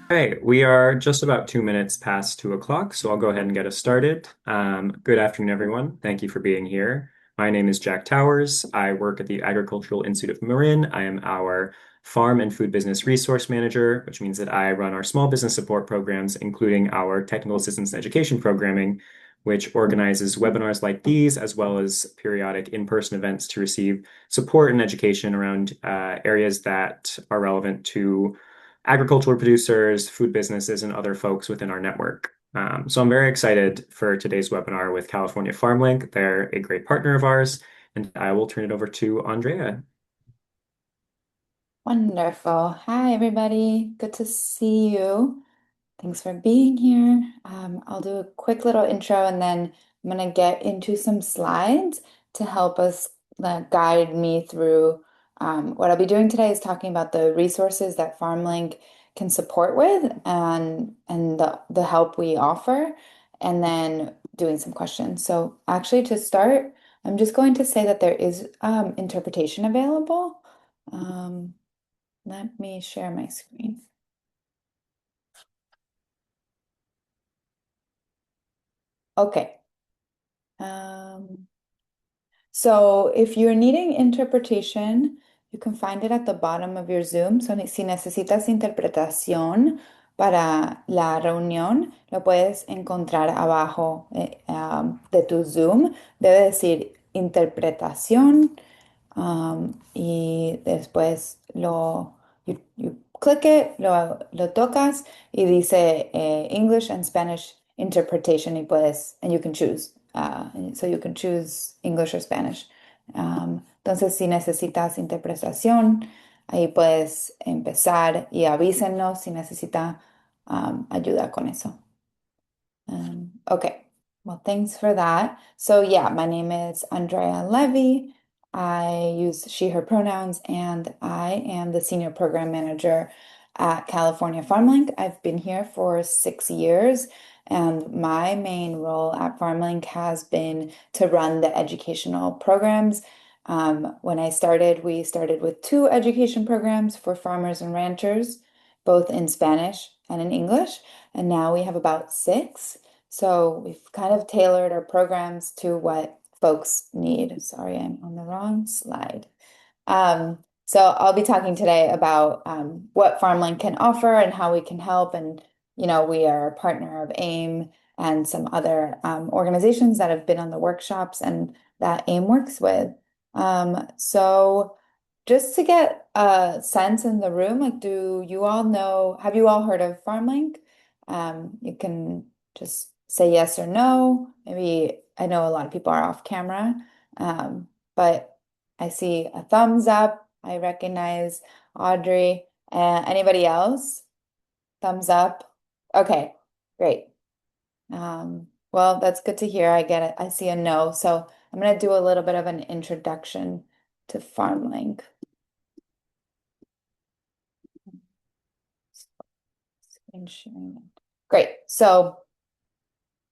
Hey, we are just about 2 minutes past 2 o'clock, so I'll go ahead and get us started. Good afternoon, everyone. Thank you for being here. My name is Jack Towers. I work at the Agricultural Institute of Marin. I am our Farm and Food Business Resource Manager, which means that I run our small business support programs, including our Technical Assistance and Education programming, which organizes webinars like these, as well as periodic in-person events to receive support and education around areas that are relevant to agricultural producers, food businesses, and other folks within our network. So I'm very excited for today's webinar with California FarmLink. They're a great partner of ours, and I will turn it over to Andrea. Wonderful. Hi, everybody. Good to see you. Thanks for being here. I'll do a quick little intro and then I'm going to get into some slides to help us guide me through. What I'll be doing today is talking about the resources that FarmLink can support with and the help we offer, and then doing some questions. So actually, to start, I'm just going to say that there is interpretation available. Um, Let me share my screen. Okay. Um, so if you're needing interpretation, you can find it at the bottom of your Zoom. So si necesitas interpretación para la reunión, lo puedes encontrar abajo de tu Zoom. Debe decir interpretación. Y después you click it, lo tocas y dice English and Spanish interpretation y puedes, and you can choose. So you can choose English or Spanish. Entonces, si necesitas interpretación, ahí puedes empezar y avísenos si necesita ayuda con eso. Okay, well, thanks for that. So, yeah, my name is Andrea Levy. I use she, her pronouns, and I am the senior program manager at California FarmLink. I've been here for 6 years, and my main role at FarmLink has been to run the educational programs. When I started, we started with two education programs for farmers and ranchers, both in Spanish and in English, and now we have about six. So we've kind of tailored our programs to what folks need. Sorry, I'm on the wrong slide. So I'll be talking today about what FarmLink can offer and how we can help. And, we are a partner of AIM and some other organizations that have been on the workshops and that AIM works with. So just to get a sense in the room, like, do you all know, have you all heard of FarmLink? You can just say yes or no. Maybe I know a lot of people are off camera, but I see a thumbs up. I recognize Audrey. Anybody else? Thumbs up. Okay, great. Well, that's good to hear. I get it. I see a no. So I'm going to do a little bit of an introduction to FarmLink. Screen sharing. Great. So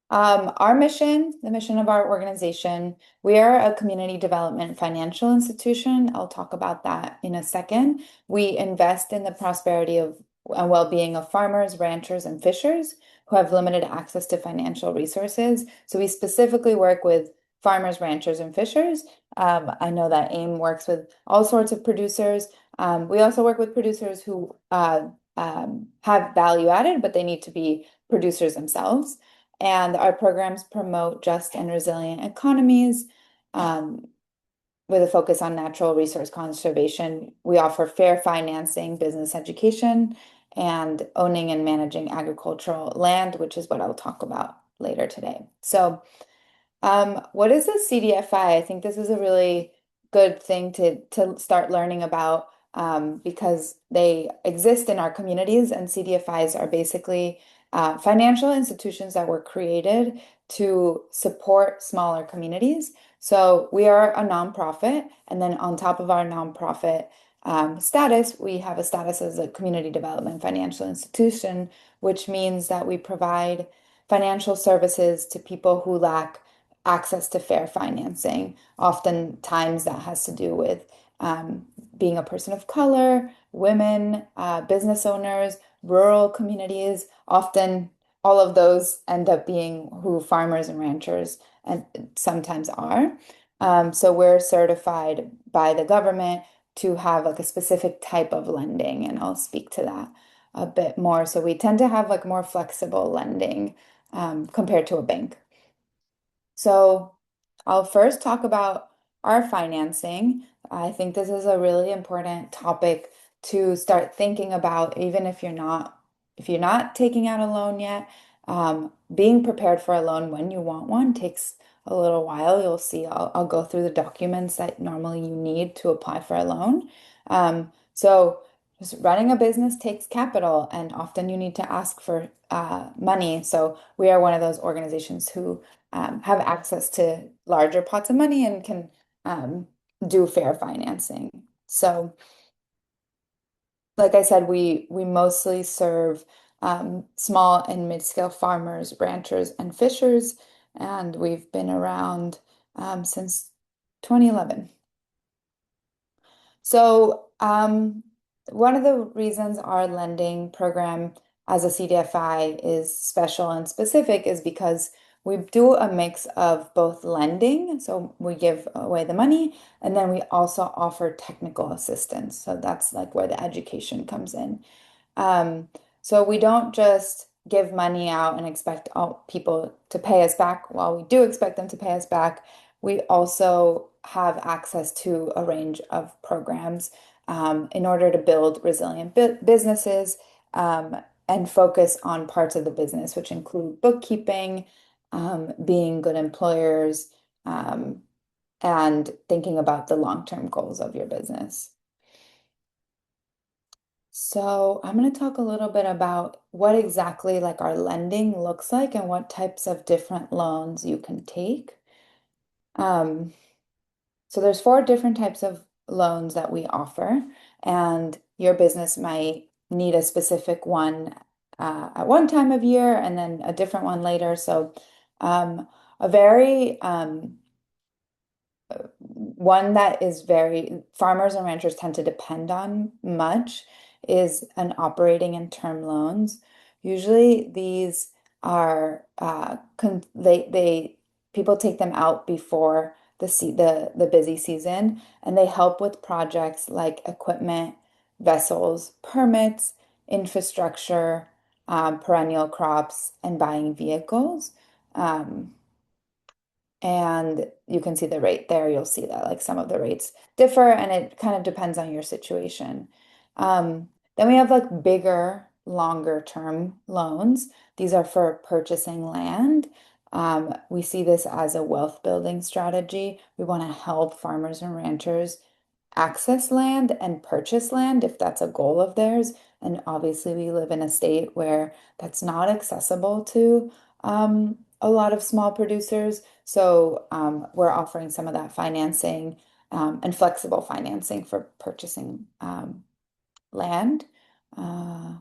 our mission, the mission of our organization, we are a community development financial institution. I'll talk about that in a second. We invest in the prosperity of and well-being of farmers, ranchers, and fishers who have limited access to financial resources. So we specifically work with farmers, ranchers, and fishers. I know that AIM works with all sorts of producers. We also work with producers who have value added, but they need to be producers themselves. And our programs promote just and resilient economies um, with a focus on natural resource conservation. We offer fair financing, business education, and owning and managing agricultural land, which is what I'll talk about later today. So, what is a CDFI? I think this is a really good thing to start learning about because they exist in our communities, and CDFIs are basically financial institutions that were created to support smaller communities. So we are a nonprofit, and then on top of our nonprofit status, we have a status as a community development financial institution, which means that we provide financial services to people who lack access to fair financing. Oftentimes, that has to do with being a person of color, women, business owners, rural communities. Often all of those end up being who farmers and ranchers and sometimes are. So we're certified by the government to have like a specific type of lending, and I'll speak to that a bit more. So we tend to have like more flexible lending compared to a bank. So I'll first talk about our financing. I think this is a really important topic to start thinking about, even if you're not taking out a loan yet. Being prepared for a loan when you want one takes a little while. You'll see, I'll go through the documents that normally you need to apply for a loan. So just running a business takes capital, and often you need to ask for money. So we are one of those organizations who have access to larger pots of money and can do fair financing. So, like I said, we mostly serve small and mid-scale farmers, ranchers, and fishers, and we've been around since 2011. So, one of the reasons our lending program as a CDFI is special and specific is because we do a mix of both lending, so we give away the money, and then we also offer technical assistance. So that's like where the education comes in. Um, so we don't just give money out and expect all people to pay us back. While we do expect them to pay us back, we also have access to a range of programs in order to build resilient businesses and focus on parts of the business, which include bookkeeping, being good employers, um, and thinking about the long-term goals of your business. So I'm going to talk a little bit about what exactly like our lending looks like and what types of different loans you can take. Um, so there's four different types of loans that we offer, and your business might need a specific one at one time of year and then a different one later. So a very one that is very farmers and ranchers tend to depend on much is an operating and term loans. Usually these are they people take them out before the busy season, and they help with projects like equipment, vessels, permits, infrastructure, perennial crops, and buying vehicles. Um, and you can see the rate there. You'll see that like some of the rates differ, and it kind of depends on your situation. Then we have like bigger, longer term loans. These are for purchasing land. We see this as a wealth building strategy. We want to help farmers and ranchers access land and purchase land if that's a goal of theirs. And obviously, we live in a state where that's not accessible to a lot of small producers. So we're offering some of that financing and flexible financing for purchasing land. Uh,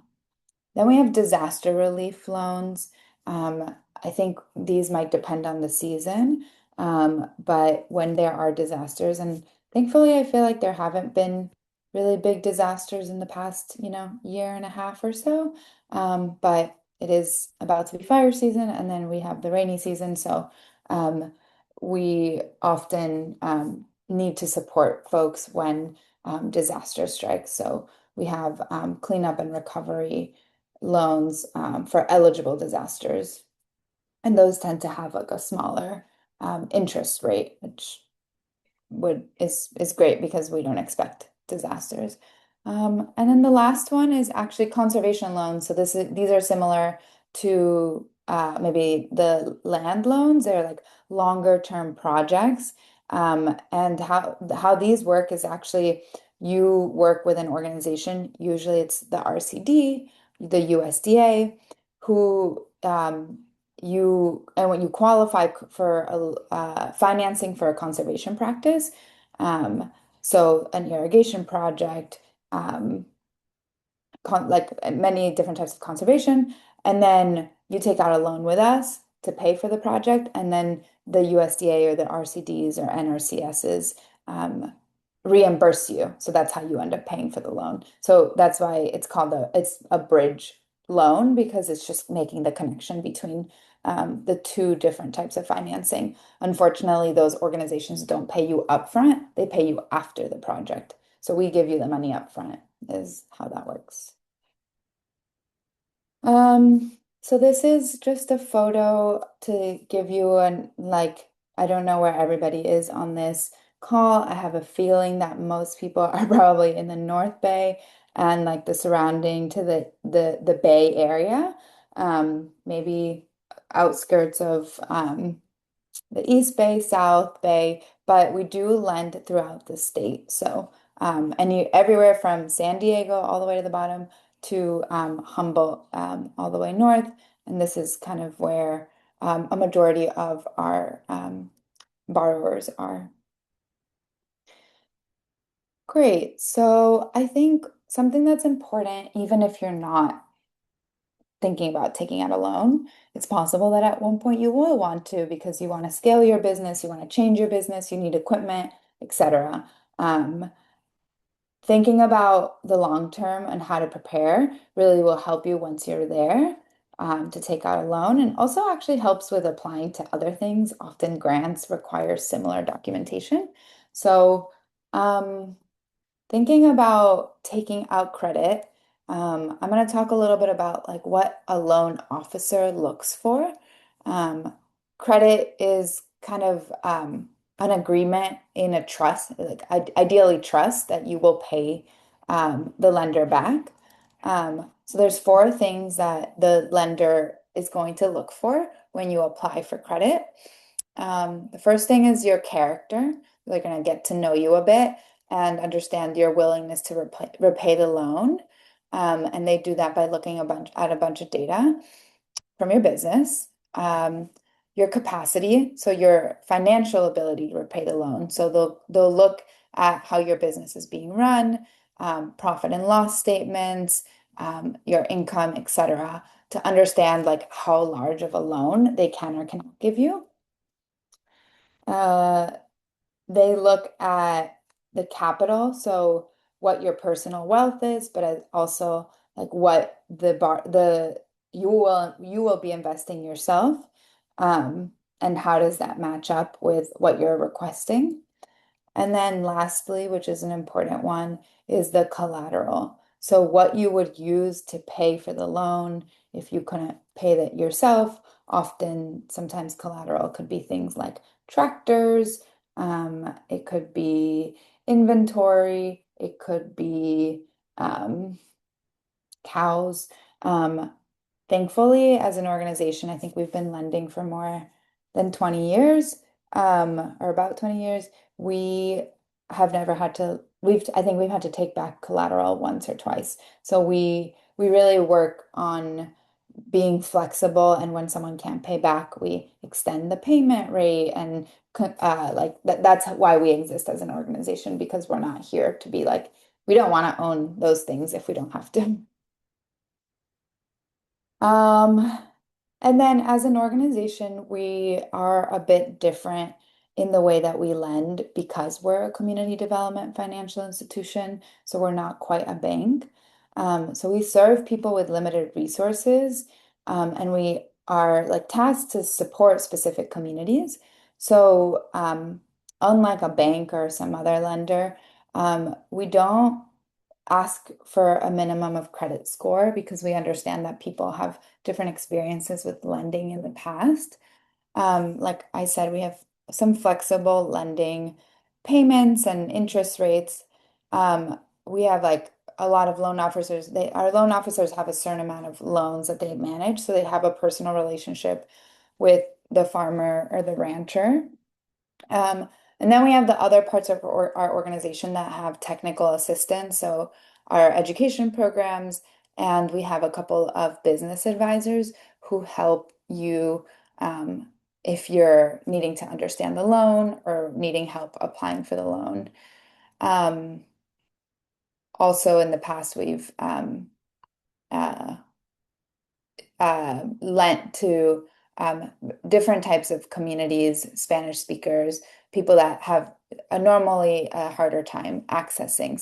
then we have disaster relief loans. I think these might depend on the season, but when there are disasters, and thankfully I feel like there haven't been really big disasters in the past, year and a half or so. But it is about to be fire season, and then we have the rainy season. So um, we often need to support folks when disaster strikes. So we have cleanup and recovery loans for eligible disasters. And those tend to have like a smaller interest rate, which would is great because we don't expect disasters. And then the last one is actually conservation loans. So these are similar to maybe the land loans. They're like longer term projects. And how these work is actually you work with an organization. Usually it's the RCD, the USDA, who when you qualify for financing for a conservation practice, um, so an irrigation project, um, like many different types of conservation, and then you take out a loan with us to pay for the project, and then the USDA or the RCDs or NRCSs um, reimburse you. So that's how you end up paying for the loan. So that's why it's a bridge loan because it's just making the connection between the two different types of financing. Unfortunately, those organizations don't pay you upfront, they pay you after the project. So we give you the money upfront, is how that works. So this is just a photo to give you an like, I don't know where everybody is on this call. I have a feeling that most people are probably in the North Bay and like the surrounding to the Bay Area. Maybe outskirts of the East Bay, South Bay, but we do lend throughout the state. So, and you everywhere from San Diego all the way to the bottom to Humboldt all the way north. And this is kind of where a majority of our borrowers are. Great. So I think something that's important, even if you're not thinking about taking out a loan, it's possible that at one point you will want to because you want to scale your business, you want to change your business, you need equipment, etc. Um, Thinking about the long term and how to prepare really will help you once you're there to take out a loan and also actually helps with applying to other things. Often grants require similar documentation. So, um, thinking about taking out credit, I'm going to talk a little bit about like what a loan officer looks for. Um, Credit is kind of an agreement in a trust, like ideally trust that you will pay the lender back. So there's four things that the lender is going to look for when you apply for credit. The first thing is your character. They're going to get to know you a bit and understand your willingness to repay the loan. And they do that by looking at a bunch of data from your business, your capacity, so your financial ability to repay the loan. So they'll look at how your business is being run, profit and loss statements, your income, etc., to understand like how large of a loan they can or cannot give you. Uh, they look at the capital, so what your personal wealth is, but also like what the you will be investing yourself, and how does that match up with what you're requesting? And then lastly, which is an important one, is the collateral. So what you would use to pay for the loan if you couldn't pay that yourself. Often, sometimes collateral could be things like tractors, it could be inventory, it could be um, cows. Um, Thankfully, as an organization, I think we've been lending for more than 20 years, or about 20 years. We have never had to, I think we've had to take back collateral once or twice. So we really work on being flexible, and when someone can't pay back, we extend the payment rate and like that's why we exist as an organization because we're not here to be like, we don't want to own those things if we don't have to. Um, and then as an organization, we are a bit different in the way that we lend because we're a community development financial institution. So we're not quite a bank. So we serve people with limited resources, and we are like tasked to support specific communities. So unlike a bank or some other lender, we don't ask for a minimum of credit score because we understand that people have different experiences with lending in the past. Like I said, we have some flexible lending payments and interest rates. We have like a lot of loan officers. Our loan officers have a certain amount of loans that they manage, so they have a personal relationship with the farmer or the rancher. Um, and then we have the other parts of our organization that have technical assistance, so our education programs, and we have a couple of business advisors who help you if you're needing to understand the loan or needing help applying for the loan. Um, Also, in the past, we've uh, lent to um, different types of communities, Spanish speakers, people that have normally a harder time accessing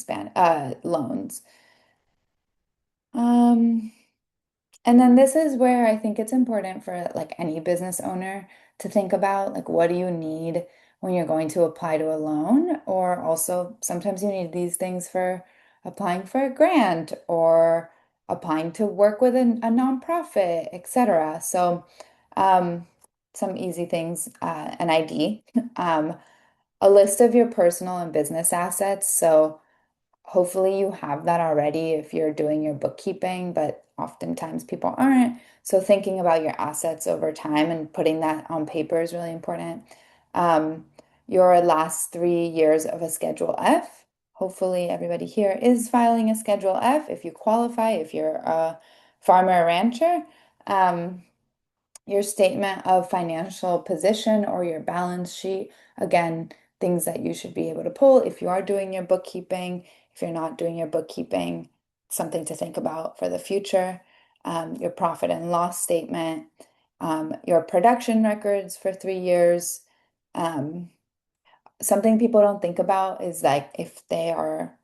loans. Um, And then this is where I think it's important for like any business owner to think about like what do you need when you're going to apply to a loan, or also sometimes you need these things for applying for a grant or applying to work with a nonprofit, etc. So um, some easy things, an ID, um, a list of your personal and business assets. So hopefully you have that already if you're doing your bookkeeping, but oftentimes people aren't. So thinking about your assets over time and putting that on paper is really important. Um, your last 3 years of a Schedule F. Hopefully everybody here is filing a Schedule F if you qualify, if you're a farmer or rancher. Um, your statement of financial position or your balance sheet. Again, things that you should be able to pull if you are doing your bookkeeping. If you're not doing your bookkeeping, something to think about for the future. Your profit and loss statement, your production records for 3 years. Um, Something people don't think about is like if they are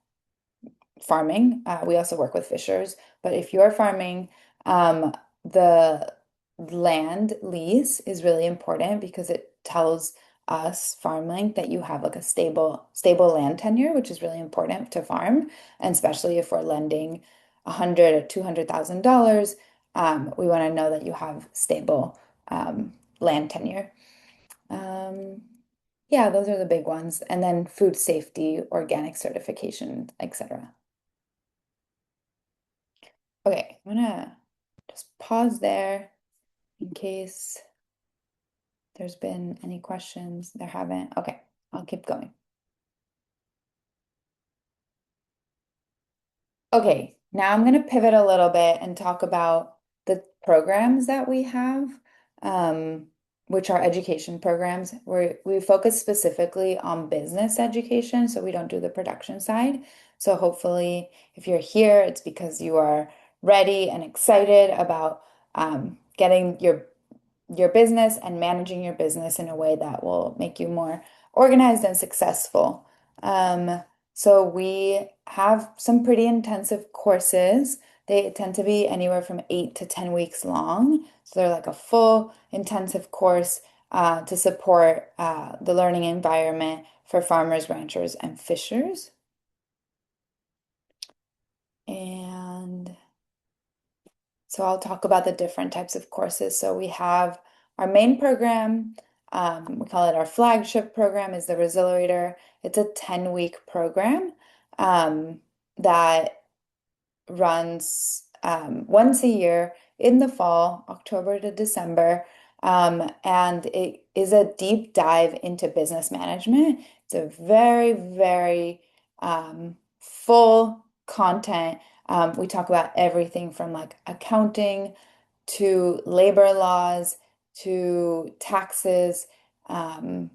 farming. We also work with fishers, but if you're farming, the land lease is really important because it tells us FarmLink that you have like a stable land tenure, which is really important to farm, and especially if we're lending 100 or $200,000, we want to know that you have stable land tenure. Um, yeah, those are the big ones, and then food safety, organic certification, etc. Okay, I'm gonna just pause there in case there's been any questions. There haven't. Okay, I'll keep going. Okay, now I'm going to pivot a little bit and talk about the programs that we have, um, which are education programs where we focus specifically on business education, so we don't do the production side. So hopefully, if you're here, it's because you are ready and excited about getting your business and managing your business in a way that will make you more organized and successful. So we have some pretty intensive courses. They tend to be anywhere from 8 to 10 weeks long. So they're like a full intensive course to support the learning environment for farmers, ranchers, and fishers. And so I'll talk about the different types of courses. So we have our main program, we call it our flagship program, is the Resiliator. It's a 10-week program um, that runs once a year in the fall, October to December. And it is a deep dive into business management. It's a very, very full content. We talk about everything from like accounting to labor laws to taxes. Um,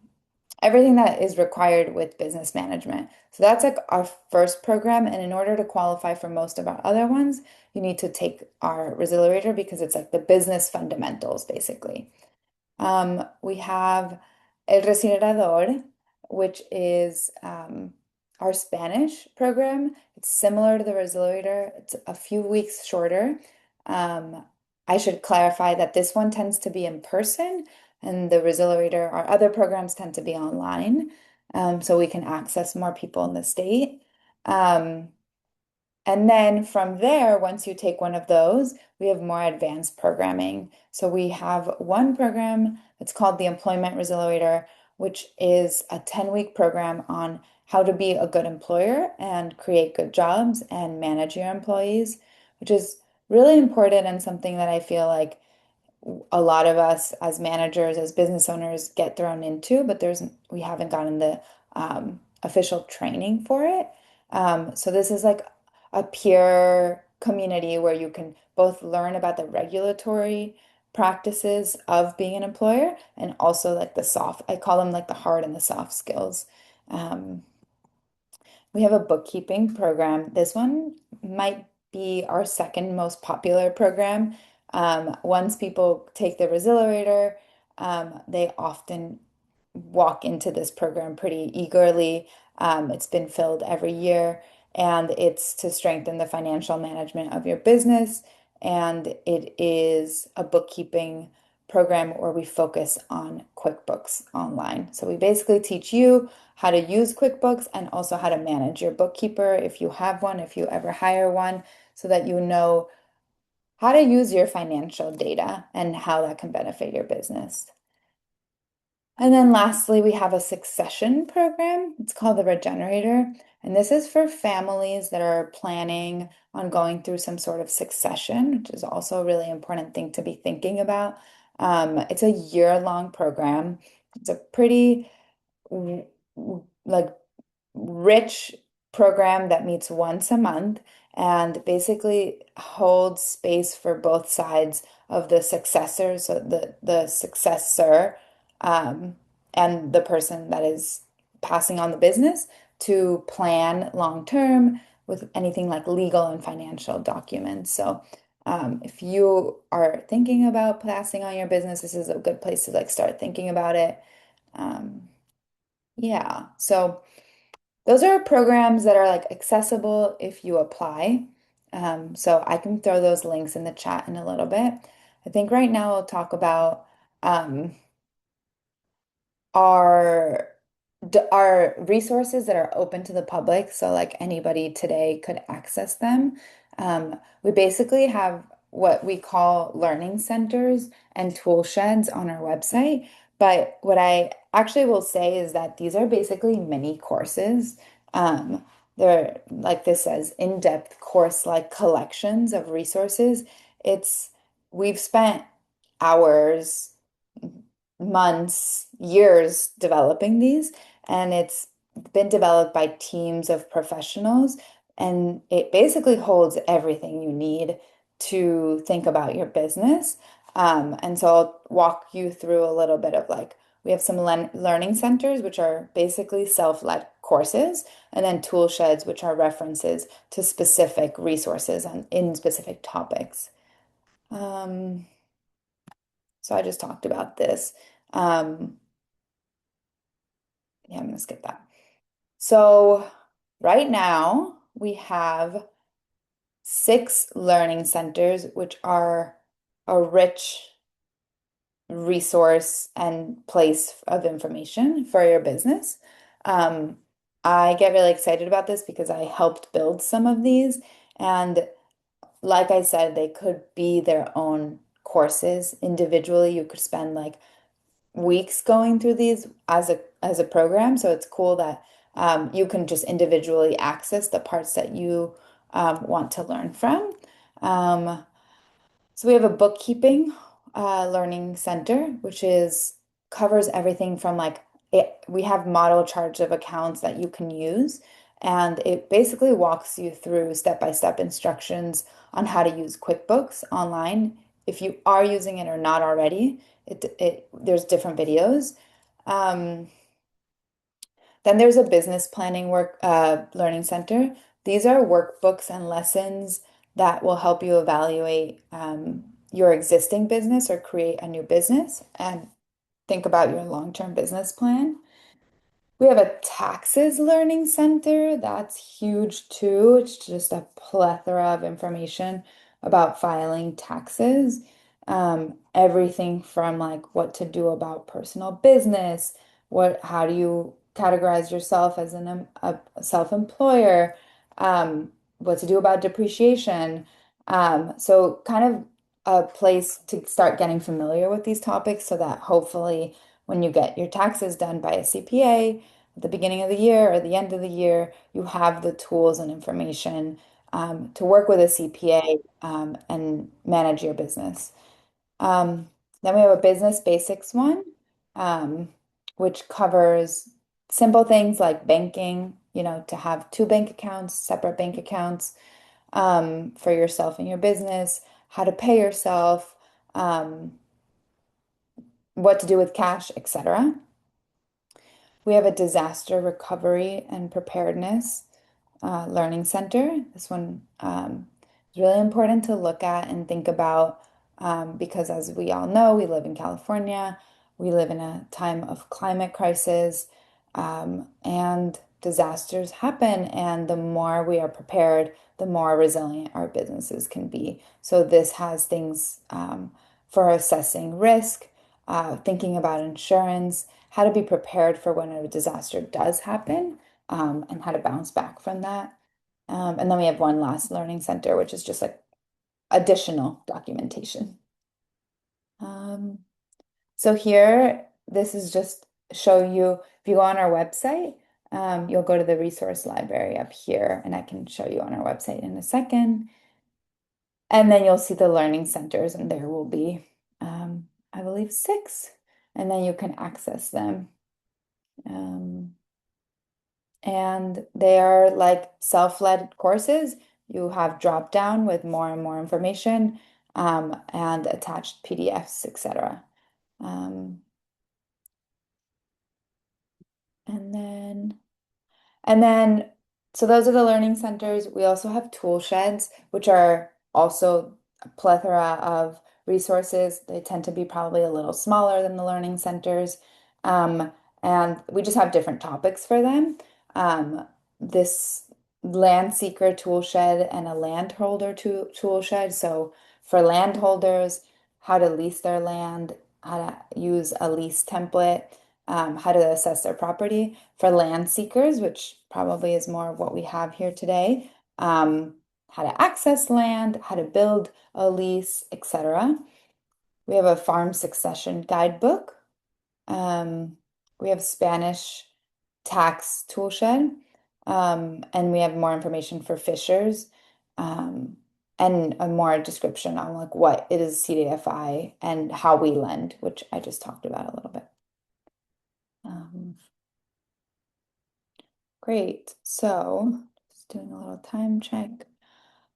Everything that is required with business management. So that's like our first program. And in order to qualify for most of our other ones, you need to take our Resiliator because it's like the business fundamentals, basically. We have El Residerador, which is our Spanish program. It's similar to the Resiliator. It's a few weeks shorter. Um, I should clarify that this one tends to be in person, and the Resiliator, our other programs tend to be online, so we can access more people in the state. Um, and then from there, once you take one of those, we have more advanced programming. So we have one program that's called the Employment Resiliator, which is a 10-week program on how to be a good employer and create good jobs and manage your employees, which is really important and something that I feel like a lot of us as managers, as business owners get thrown into, but we haven't gotten the official training for it. So this is like a peer community where you can both learn about the regulatory practices of being an employer and also like the soft, I call them like the hard and the soft skills. Um, we have a bookkeeping program. This one might be our second most popular program. Once people take the Resiliator, they often walk into this program pretty eagerly. It's been filled every year, and it's to strengthen the financial management of your business and it is a bookkeeping program where we focus on QuickBooks Online. So we basically teach you how to use QuickBooks and also how to manage your bookkeeper if you have one, if you ever hire one, so that you know how to use your financial data and how that can benefit your business. And then lastly, we have a succession program. It's called the Regenerator. And this is for families that are planning on going through some sort of succession, which is also a really important thing to be thinking about. It's a year-long program. It's a pretty like rich program that meets once a month and basically holds space for both sides of the successor, so the successor um, and the person that is passing on the business to plan long term with anything like legal and financial documents. So if you are thinking about passing on your business, this is a good place to like start thinking about it. Um, yeah, so those are programs that are like accessible if you apply. So I can throw those links in the chat in a little bit. I think right now I'll talk about um, our are resources that are open to the public, so like anybody today could access them. We basically have what we call learning centers and tool sheds on our website. But what I actually will say is that these are basically mini courses. Um, they're like this says, in-depth course-like collections of resources. It's we've spent hours, months, years developing these, and it's been developed by teams of professionals, and it basically holds everything you need to think about your business. And so I'll walk you through a little bit of like, we have some learning centers, which are basically self-led courses, and then tool sheds, which are references to specific resources and in specific topics. Um, so I just talked about this. Um, Yeah, I'm gonna skip that. So right now we have 6 learning centers, which are a rich resource and place of information for your business. Um, I get really excited about this because I helped build some of these. And like I said, they could be their own courses individually. You could spend like weeks going through these as a program. So it's cool that you can just individually access the parts that you want to learn from. Um, so we have a bookkeeping learning center, which is covers everything from like we have model charts of accounts that you can use, and it basically walks you through step-by-step instructions on how to use QuickBooks online. If you are using it or not already, there's different videos. Um, then there's a business planning work learning center. These are workbooks and lessons that will help you evaluate your existing business or create a new business and think about your long-term business plan. We have a taxes learning center. That's huge too. It's just a plethora of information about filing taxes. Everything from like what to do about personal business, how do you categorize yourself as a self-employer, what to do about depreciation. So kind of a place to start getting familiar with these topics so that hopefully when you get your taxes done by a CPA, at the beginning of the year or the end of the year, you have the tools and information to work with a CPA and manage your business. Then we have a business basics one, um, which covers simple things like banking, to have 2 bank accounts, separate bank accounts for yourself and your business, how to pay yourself, um, what to do with cash, etc. We have a disaster recovery and preparedness learning center. This one is really important to look at and think about because, as we all know, we live in California. We live in a time of climate crisis, and disasters happen, and the more we are prepared, the more resilient our businesses can be. So this has things for assessing risk, thinking about insurance, how to be prepared for when a disaster does happen, and how to bounce back from that. And then we have one last learning center, which is just like additional documentation. Um, so here, this is just show you, if you go on our website, you'll go to the resource library up here, and I can show you on our website in a second. And then you'll see the learning centers, and there will be, I believe, six, and then you can access them. Um, and they are like self-led courses. You have drop down with more and more information, and attached PDFs, etc. Um, and then And then, so those are the learning centers. We also have tool sheds, which are also a plethora of resources. They tend to be probably a little smaller than the learning centers. Um, and we just have different topics for them. This land seeker tool shed and a landholder tool shed. So for landholders, how to lease their land, how to use a lease template, how to assess their property. For land seekers, which probably is more of what we have here today, how to access land, how to build a lease, etc. We have a farm succession guidebook. Um, we have Spanish tax toolshed, and we have more information for fishers, um, and a more description on like what it is CDFI and how we lend, which I just talked about a little bit. Um, Great. So, just doing a little time check.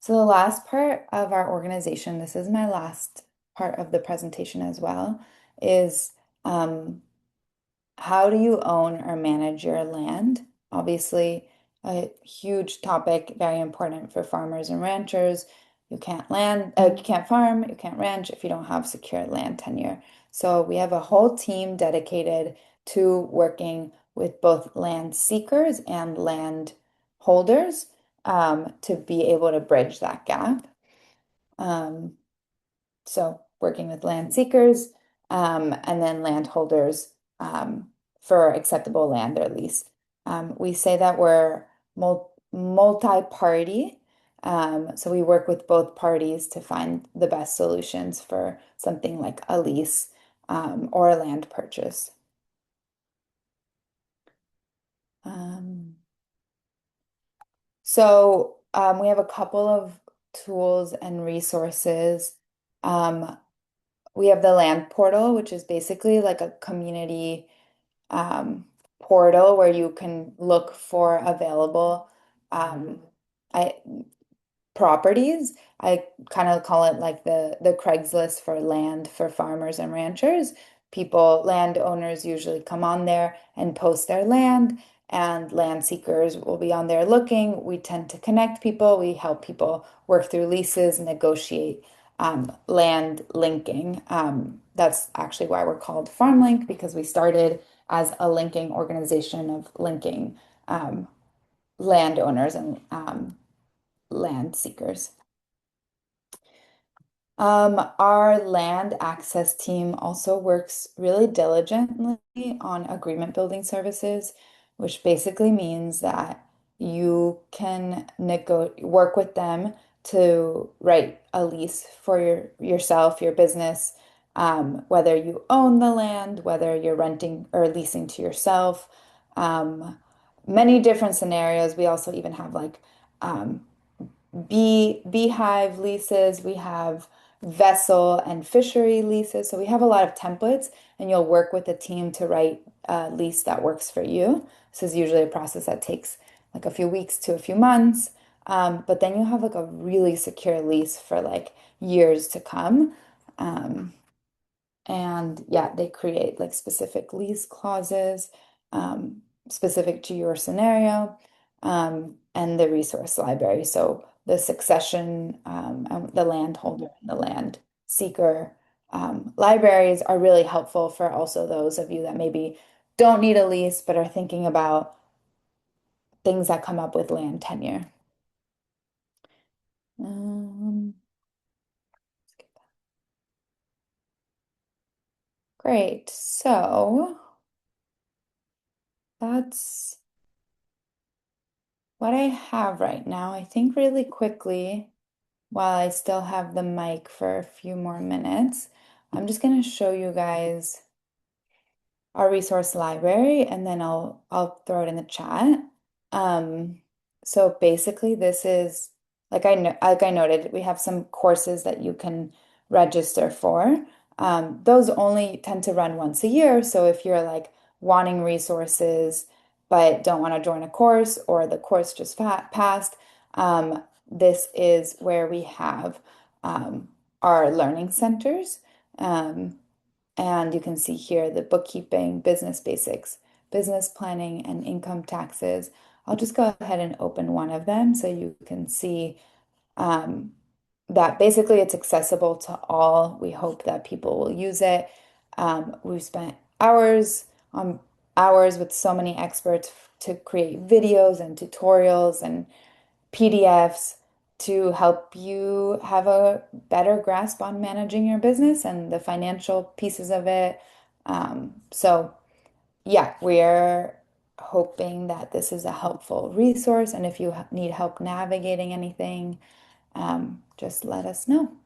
So, the last part of our organization, this is my last part of the presentation as well, is how do you own or manage your land? Obviously, a huge topic, very important for farmers and ranchers. You can't farm, you can't ranch if you don't have secure land tenure. So we have a whole team dedicated to working with both land seekers and land holders, to be able to bridge that gap. Um, so working with land seekers, and then landholders, for acceptable land or lease. We say that we're multi-party. So we work with both parties to find the best solutions for something like a lease, or a land purchase. Um, we have a couple of tools and resources. Um, We have the land portal, which is basically like a community, um, portal where you can look for available, I properties. I kind of call it like the Craigslist for land for farmers and ranchers. Landowners usually come on there and post their land, and land seekers will be on there looking. We tend to connect people. We help people work through leases, negotiate, land linking. That's actually why we're called FarmLink, because we started as a linking organization of linking, landowners and, land seekers. Our land access team also works really diligently on agreement building services, which basically means that you can work with them to write a lease for yourself, your business, whether you own the land, whether you're renting or leasing to yourself. Um, Many different scenarios. We also even have like, beehive leases, we have vessel and fishery leases. So we have a lot of templates, and you'll work with a team to write a lease that works for you. This is usually a process that takes like a few weeks to a few months. But then you have like a really secure lease for like years to come. Um, and yeah, they create like specific lease clauses, um, specific to your scenario, and the resource library. So the succession, and the landholder and the land seeker, libraries are really helpful for also those of you that maybe don't need a lease but are thinking about things that come up with land tenure. Um, great. So that's what I have right now. I think really quickly, while I still have the mic for a few more minutes, I'm just going to show you guys our resource library, and then I'll throw it in the chat. Um, so basically this is like I noted, we have some courses that you can register for. Those only tend to run once a year. So if you're like wanting resources but don't want to join a course or the course just passed, this is where we have our learning centers. Um, and you can see here the bookkeeping, business basics, business planning, and income taxes. I'll just go ahead and open one of them so you can see um, that basically it's accessible to all. We hope that people will use it. We've spent hours on hours with so many experts to create videos and tutorials and PDFs to help you have a better grasp on managing your business and the financial pieces of it. So, yeah, we're hoping that this is a helpful resource. And if you need help navigating anything, just let us know.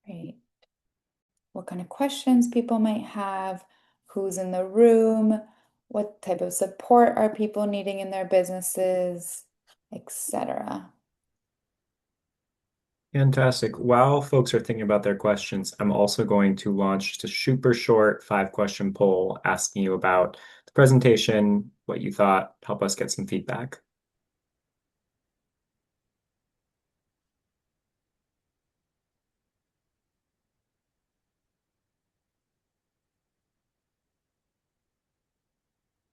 Great. What kind of questions people might have, who's in the room, what type of support are people needing in their businesses, etc. Fantastic. While folks are thinking about their questions, I'm also going to launch just a super short 5 question poll asking you about the presentation, what you thought, help us get some feedback.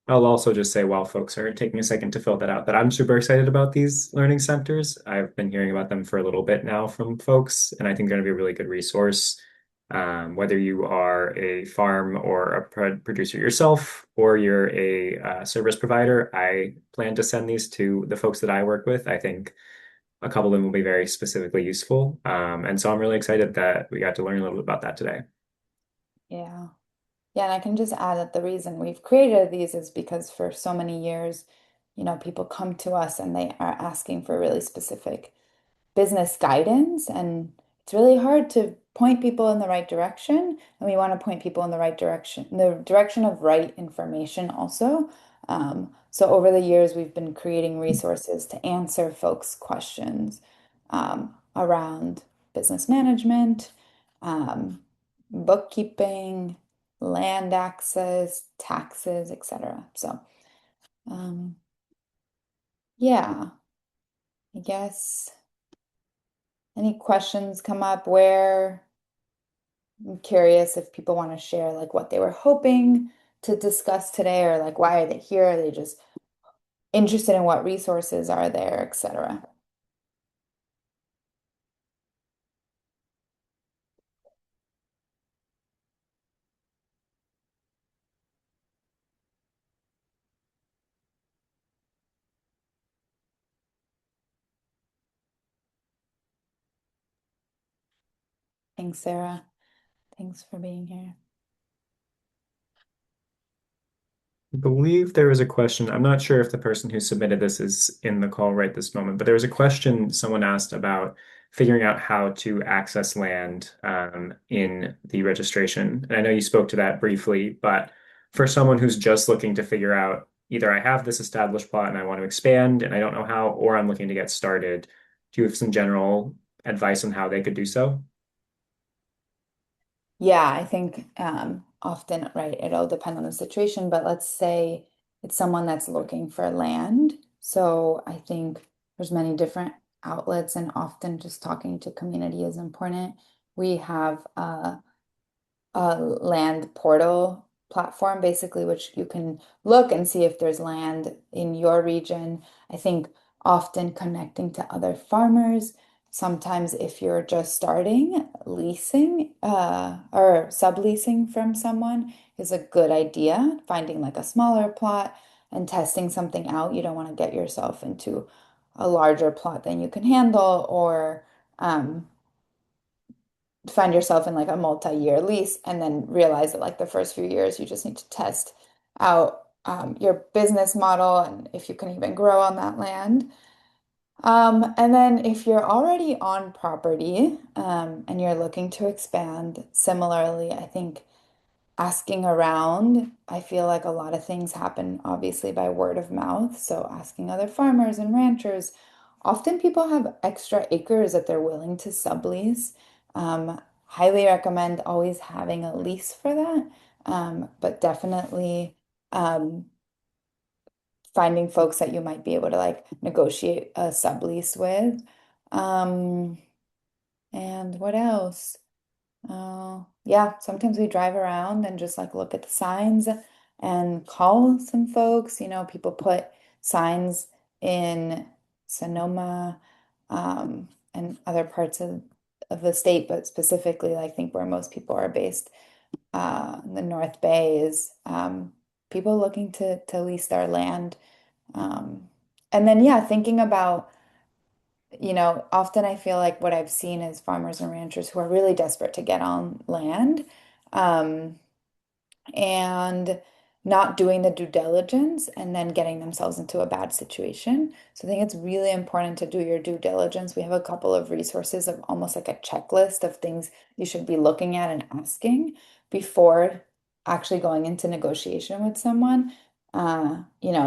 I'll also just say while folks are taking a second to fill that out, that I'm super excited about these learning centers. I've been hearing about them for a little bit now from folks, and I think they're going to be a really good resource. Whether you are a farm or a producer yourself, or you're a service provider, I plan to send these to the folks that I work with. I think a couple of them will be very specifically useful. And so I'm really excited that we got to learn a little bit about that today. Yeah. Yeah, and I can just add that the reason we've created these is because for so many years, people come to us and they are asking for really specific business guidance, and it's really hard to point people in the right direction. And we want to point people in the right direction, the direction of right information also. So over the years, we've been creating resources to answer folks' questions around business management, um, bookkeeping, land access, taxes, etc. So, um, yeah, I guess any questions come up where I'm curious if people want to share like what they were hoping to discuss today, or like why are they here? Are they just interested in what resources are there, etc. Thanks, Sarah. Thanks for being here. I believe there was a question. I'm not sure if the person who submitted this is in the call right this moment, but there was a question someone asked about figuring out how to access land in the registration. And I know you spoke to that briefly, but for someone who's just looking to figure out either I have this established plot and I want to expand and I don't know how, or I'm looking to get started, do you have some general advice on how they could do so? Yeah, I think often, right, it'll depend on the situation, but let's say it's someone that's looking for land. So I think there's many different outlets, and often just talking to community is important. We have a land portal platform, basically, which you can look and see if there's land in your region. I think often connecting to other farmers sometimes if you're just starting, leasing or subleasing from someone is a good idea. Finding like a smaller plot and testing something out. You don't want to get yourself into a larger plot than you can handle or um, find yourself in like a multi-year lease and then realize that like the first few years you just need to test out your business model and if you can even grow on that land. And then if you're already on property, and you're looking to expand, similarly, I think asking around, I feel like a lot of things happen obviously by word of mouth. So asking other farmers and ranchers, often people have extra acres that they're willing to sublease. Highly recommend always having a lease for that. But definitely, um, finding folks that you might be able to like negotiate a sublease with. Um, and what else? Yeah, sometimes we drive around and just like look at the signs and call some folks. You know, people put signs in Sonoma, and other parts of the state, but specifically, I think where most people are based, in the North Bay is people looking to lease their land. And then, yeah, thinking about, often I feel like what I've seen is farmers and ranchers who are really desperate to get on land. Um, and not doing the due diligence and then getting themselves into a bad situation. So I think it's really important to do your due diligence. We have a couple of resources of almost like a checklist of things you should be looking at and asking before actually going into negotiation with someone.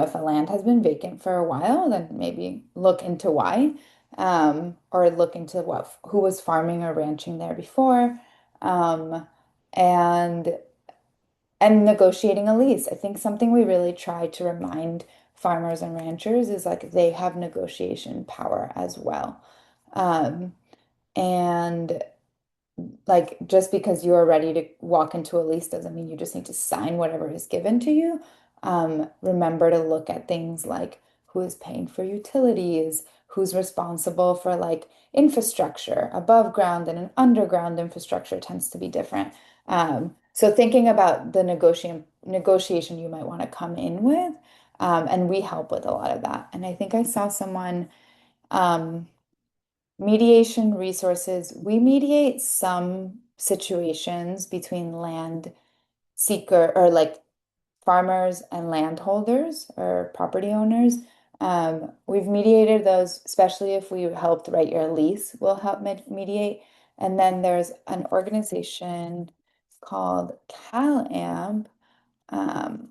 If a land has been vacant for a while, then maybe look into why, or look into who was farming or ranching there before. Um, and negotiating a lease. I think something we really try to remind farmers and ranchers is like they have negotiation power as well. Um, and like just because you are ready to walk into a lease doesn't mean you just need to sign whatever is given to you. Remember to look at things like who is paying for utilities, who's responsible for like infrastructure, above ground and an underground infrastructure tends to be different. So thinking about the negotiation you might want to come in with, and we help with a lot of that. And I think I saw someone, um, mediation resources. We mediate some situations between land seeker or like farmers and landholders or property owners. We've mediated those, especially if we helped write your lease, we'll help mediate. And then there's an organization called CalAmp. Um,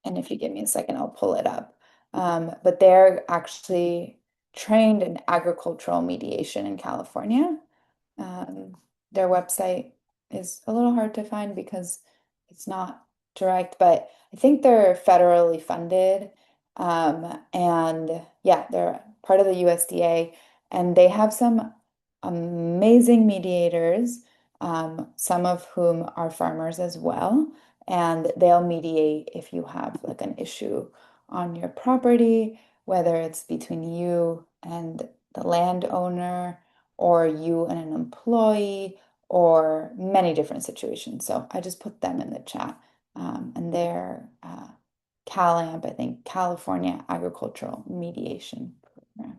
and if you give me a second, I'll pull it up. But they're actually trained in agricultural mediation in California. Um, their website is a little hard to find because it's not direct, but I think they're federally funded. And yeah, they're part of the USDA, and they have some amazing mediators, some of whom are farmers as well. And they'll mediate if you have like an issue on your property, whether it's between you and the landowner or you and an employee, or many different situations. So I just put them in the chat. And they're CalAmp, I think, California Agricultural Mediation Program.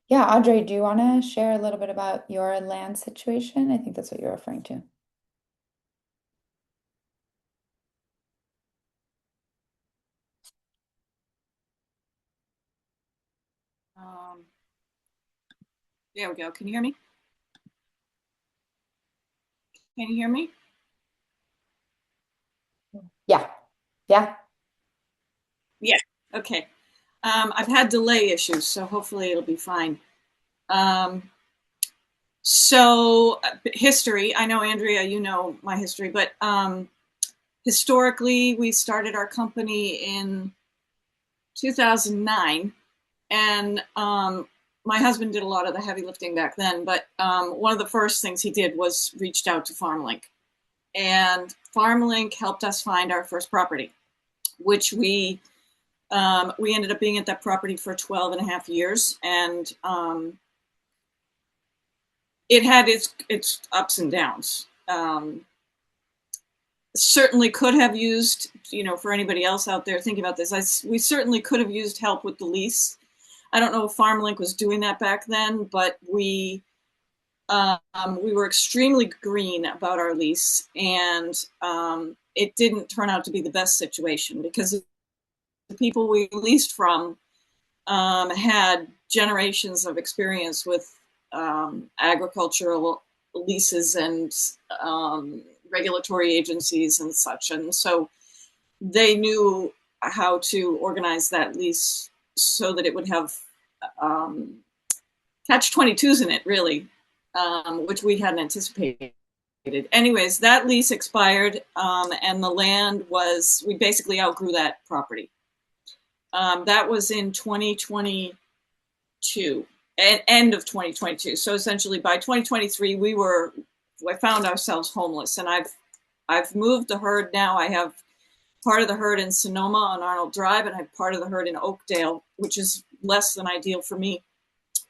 Yeah, Audrey, do you want to share a little bit about your land situation? I think that's what you're referring to. Um, there we go. Can you hear me? Can you hear me? Yeah, yeah. Yeah. Okay. I've had delay issues, so hopefully it'll be fine. Um, history. I know, Andrea, you know my history, but historically, we started our company in 2009, and my husband did a lot of the heavy lifting back then. But one of the first things he did was reached out to FarmLink, and FarmLink helped us find our first property, which we We ended up being at that property for 12 and a half years, and it had its ups and downs. Certainly could have used, for anybody else out there thinking about this, we certainly could have used help with the lease. I don't know if FarmLink was doing that back then, but we were extremely green about our lease, and it didn't turn out to be the best situation because the people we leased from had generations of experience with agricultural leases and regulatory agencies and such. And so they knew how to organize that lease so that it would have catch-22s in it, really, which we hadn't anticipated. Anyways, that lease expired, and the land we basically outgrew that property. That was in 2022, end of 2022. So essentially by 2023, we found ourselves homeless, and I've moved the herd now. I have part of the herd in Sonoma on Arnold Drive, and I have part of the herd in Oakdale, which is less than ideal for me.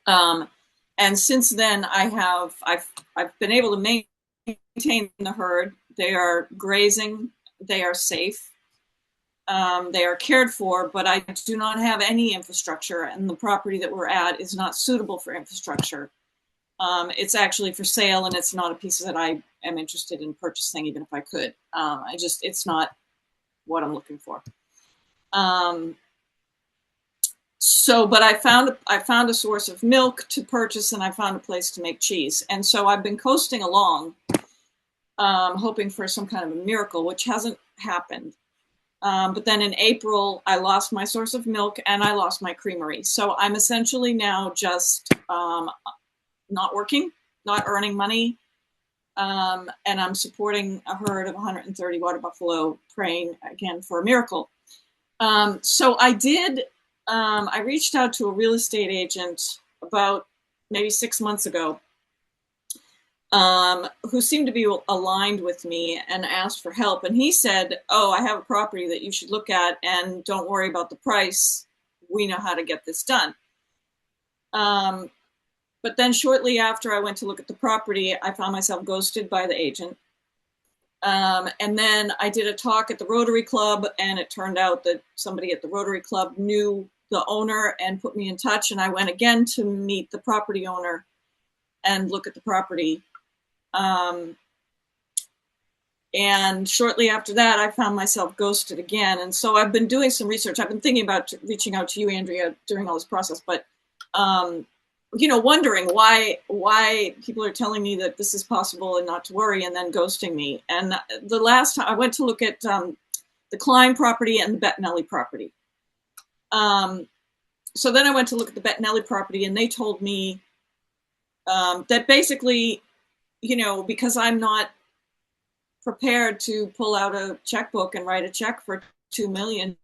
And since then, I've been able to maintain the herd. They are grazing. They are safe. They are cared for, but I do not have any infrastructure, and the property that we're at is not suitable for infrastructure. It's actually for sale, and it's not a piece that I am interested in purchasing, even if I could. It's not what I'm looking for. But I found a source of milk to purchase, and I found a place to make cheese. And so I've been coasting along, hoping for some kind of a miracle, which hasn't happened. But then in April, I lost my source of milk and I lost my creamery. So I'm essentially now just not working, not earning money. And I'm supporting a herd of 130 water buffalo, praying again for a miracle. So I reached out to a real estate agent about maybe 6 months ago, who seemed to be aligned with me, and asked for help. And he said, "Oh, I have a property that you should look at, and don't worry about the price. We know how to get this done." But then shortly after I went to look at the property, I found myself ghosted by the agent. And then I did a talk at the Rotary Club, and it turned out that somebody at the Rotary Club knew the owner and put me in touch. And I went again to meet the property owner and look at the property. And shortly after that, I found myself ghosted again. And so I've been doing some research. I've been thinking about reaching out to you, Andrea, during all this process, but wondering why people are telling me that this is possible and not to worry, and then ghosting me. And the last time I went to look at the Klein property and the Bettinelli property. So then I went to look at the Bettinelli property, and they told me that basically, because I'm not prepared to pull out a checkbook and write a check for $2 million,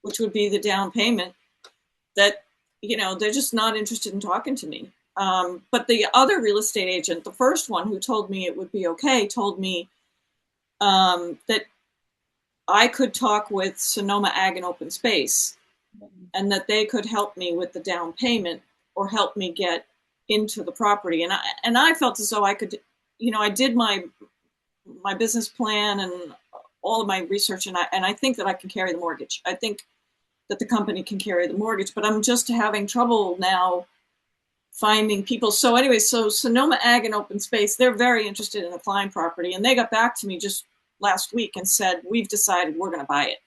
which would be the down payment, that they're just not interested in talking to me. But the other real estate agent, the first one who told me it would be okay, told me that I could talk with Sonoma Ag and Open Space, and that they could help me with the down payment or help me get into the property. And I felt as though I could, I did my business plan and all of my research, and I think that I can carry the mortgage. I think that the company can carry the mortgage, but I'm just having trouble now finding people. So anyway, so Sonoma Ag and Open Space, they're very interested in the Klein property, and they got back to me just last week and said, "We've decided we're going to buy it,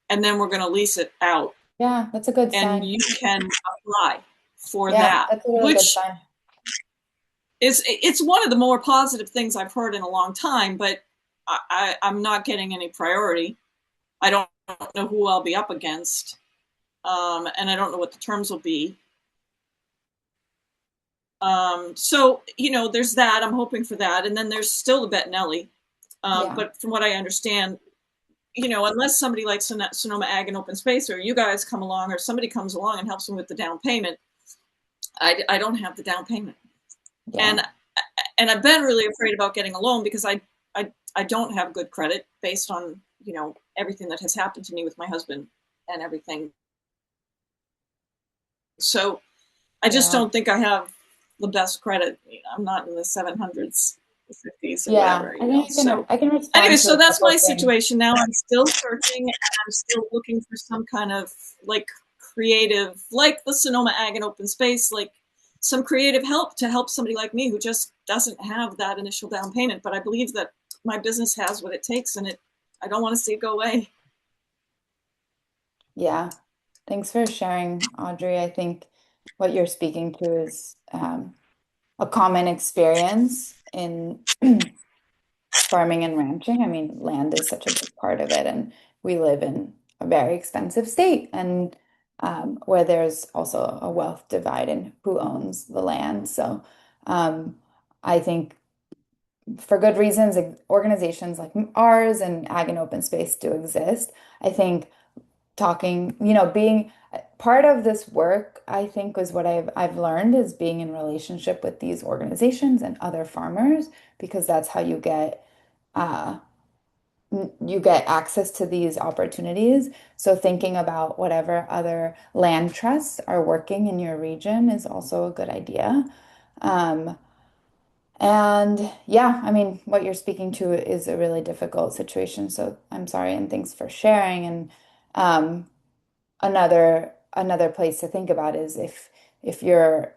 and then we're going to lease it out." Yeah, that's a good And sign. you can apply for Yeah, that, that's a really good sign. it's one of the more positive things I've heard in a long time, but I'm not getting any priority. I don't know who I'll be up against, and I don't know what the terms will be. So, there's that. I'm hoping for that. And then there's still the Bettinelli. Yeah. But from what I understand, unless somebody like Sonoma Ag and Open Space, or you guys come along, or somebody comes along and helps me with the down payment, I don't have the down payment. Yeah. And I've been really afraid about getting a loan because I don't have good credit based on, everything that has happened to me with my husband and everything. So I just Yeah. don't think I have the best credit. I'm not in the 700s, 50s, or Yeah. whatever, I think So I can anyway, respond to so a that's couple my of things. situation now. I'm still searching, and I'm still looking for some kind of like creative, like the Sonoma Ag and Open Space, like some creative help to help somebody like me who just doesn't have that initial down payment. But I believe that my business has what it takes, and I don't want to see it go away. Yeah. Thanks for sharing, Audrey. I think what you're speaking to is a common experience in farming and ranching. I mean, land is such a big part of it, and we live in a very expensive state, and where there's also a wealth divide in who owns the land. So, um, I think for good reasons, organizations like ours and Ag and Open Space do exist. I think talking, being part of this work, I think was what I've learned is being in relationship with these organizations and other farmers, because that's how uh, you get access to these opportunities. So thinking about whatever other land trusts are working in your region is also a good idea. Um, and yeah, I mean, what you're speaking to is a really difficult situation. So I'm sorry and thanks for sharing. And um, another place to think about is if you're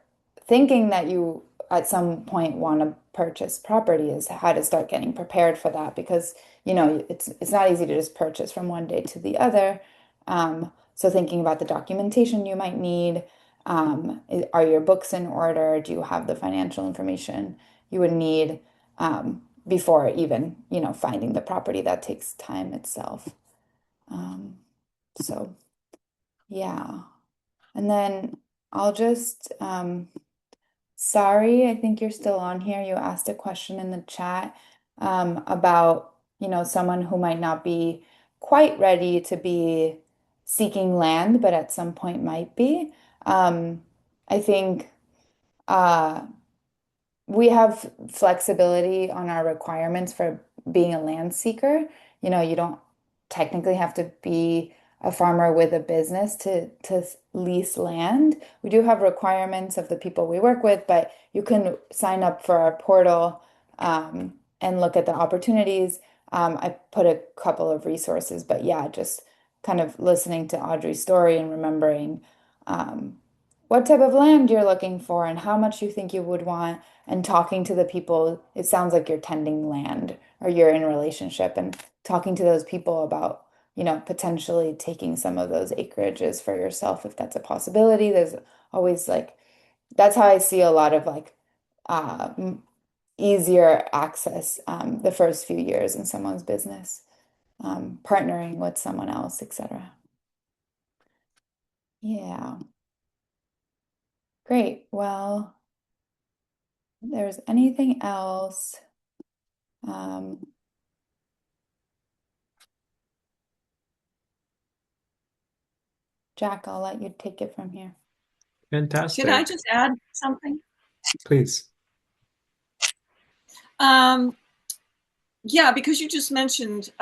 thinking that you at some point want to purchase property, is how to start getting prepared for that, because it's not easy to just purchase from one day to the other. So thinking about the documentation you might need, are your books in order? Do you have the financial information you would need before even finding the property? That takes time itself. Um, so. Yeah. And then I'll just, sorry, I think you're still on here. You asked a question in the chat about, someone who might not be quite ready to be seeking land, but at some point might be. I think uh, we have flexibility on our requirements for being a land seeker. You don't technically have to be a farmer with a business to lease land. We do have requirements of the people we work with, but you can sign up for our portal and look at the opportunities. I put a couple of resources, but yeah, just kind of listening to Audrey's story and remembering um, what type of land you're looking for and how much you think you would want, and talking to the people. It sounds like you're tending land or you're in a relationship, and talking to those people about, potentially taking some of those acreages for yourself if that's a possibility. There's always like, that's how I see a lot of like uh, easier access the first few years in someone's business, partnering with someone else, etc. Yeah, great. Well, if there's anything else. Um, Jack, I'll let you take it from here. Can I Fantastic. just add something? Please. Um, yeah, because you just mentioned,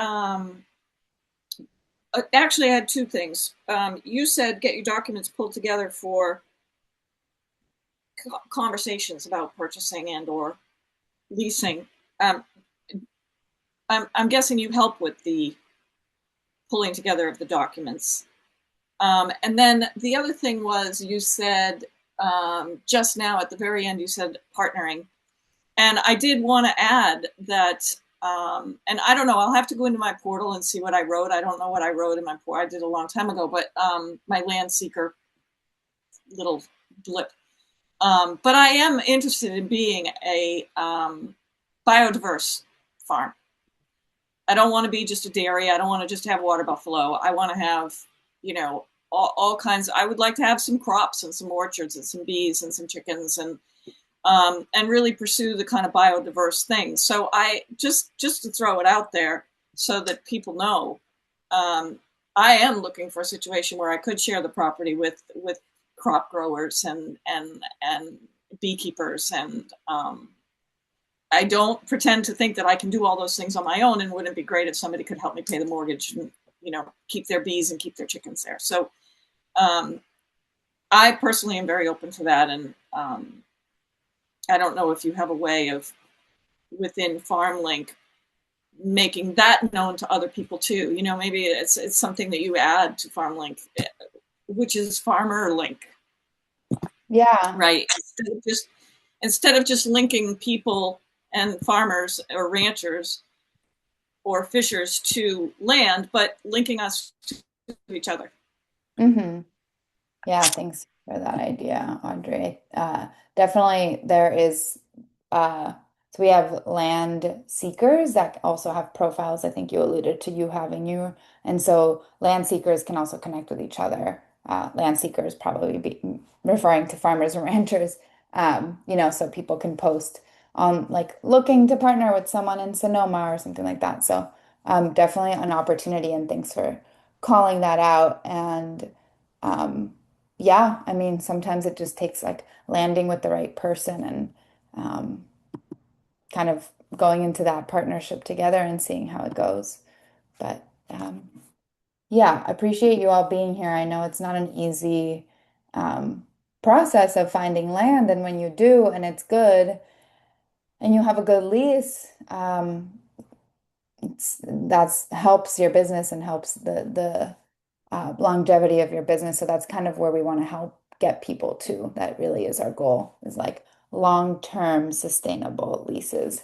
actually, I had two things. You said get your documents pulled together for conversations about purchasing and or leasing. Um, I'm guessing you help with the pulling together of the documents. And then the other thing was you said just now at the very end, you said partnering. And I did want to add that, and I don't know, I'll have to go into my portal and see what I wrote. I don't know what I wrote in my portal. I did a long time ago, but my land seeker little blip. But I am interested in being a biodiverse farm. I don't want to be just a dairy. I don't want to just have water buffalo. I want to have, all kinds. I would like to have some crops and some orchards and some bees and some chickens and really pursue the kind of biodiverse things. So I just to throw it out there so that people know, um, I am looking for a situation where I could share the property with crop growers and beekeepers I don't pretend to think that I can do all those things on my own, and wouldn't it be great if somebody could help me pay the mortgage and, keep their bees and keep their chickens there. So um, I personally am very open to that. And I don't know if you have a way of, within FarmLink, making that known to other people too. Maybe it's something that you add to FarmLink, which is Farmer Link, Yeah. right? Instead of just linking people and farmers or ranchers or fishers to land, but linking us to each other. Hmm. Yeah, thanks for that idea, Audrey. Definitely there is so we have land seekers that also have profiles. I think you alluded to you having you. And so land seekers can also connect with each other. Land seekers probably be referring to farmers and ranchers. So people can post on like looking to partner with someone in Sonoma or something like that. So definitely an opportunity, and thanks for calling that out. And yeah, I mean, sometimes it just takes like landing with the right person and um, kind of going into that partnership together and seeing how it goes. But yeah, appreciate you all being here. I know it's not an easy um, process of finding land, and when you do and it's good and you have a good lease, that's helps your business and helps the longevity of your business. So that's kind of where we want to help get people to. That really is our goal, is like long-term sustainable leases.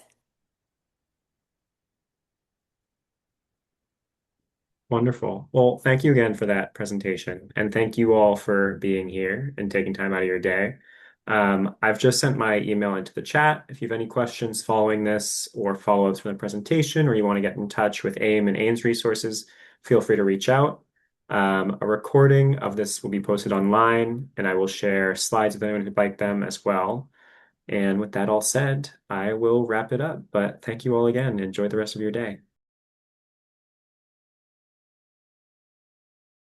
Wonderful. Well, thank you again for that presentation, and thank you all for being here and taking time out of your day. I've just sent my email into the chat. If you have any questions following this or follow-ups from the presentation, or you want to get in touch with AIM and AIM's resources, feel free to reach out. A recording of this will be posted online, and I will share slides with anyone who'd like them as well. And with that all said, I will wrap it up. But thank you all again. Enjoy the rest of your day.